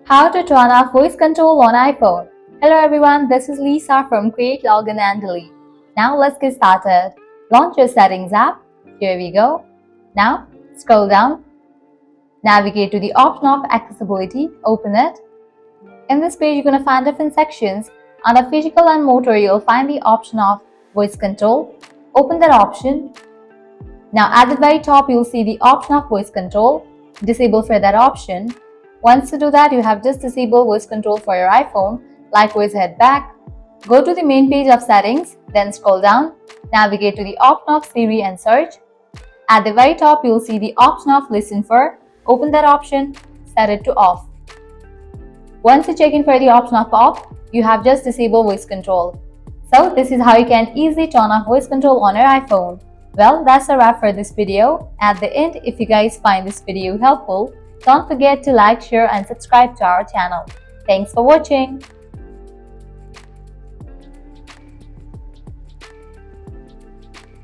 How to turn off voice control on iPhone. Hello everyone, this is Lisa from Create, Login and Delete. Now let's get started. Launch your Settings app. Here we go. Now scroll down. Navigate to the option of Accessibility. Open it. In this page, you're going to find different sections. Under Physical and Motor, you'll find the option of Voice Control. Open that option. Now at the very top, you'll see the option of Voice Control. Disable for that option. Once you do that, you have just disabled voice control for your iPhone. Likewise, head back. Go to the main page of settings, then scroll down. Navigate to the option of Siri and search. At the very top, you'll see the option of Listen for. Open that option, set it to off. Once you check in for the option of off, you have just disabled voice control. So this is how you can easily turn off voice control on your iPhone. Well, that's a wrap for this video. At the end, if you guys find this video helpful, don't forget to like, share and subscribe to our channel. Thanks for watching.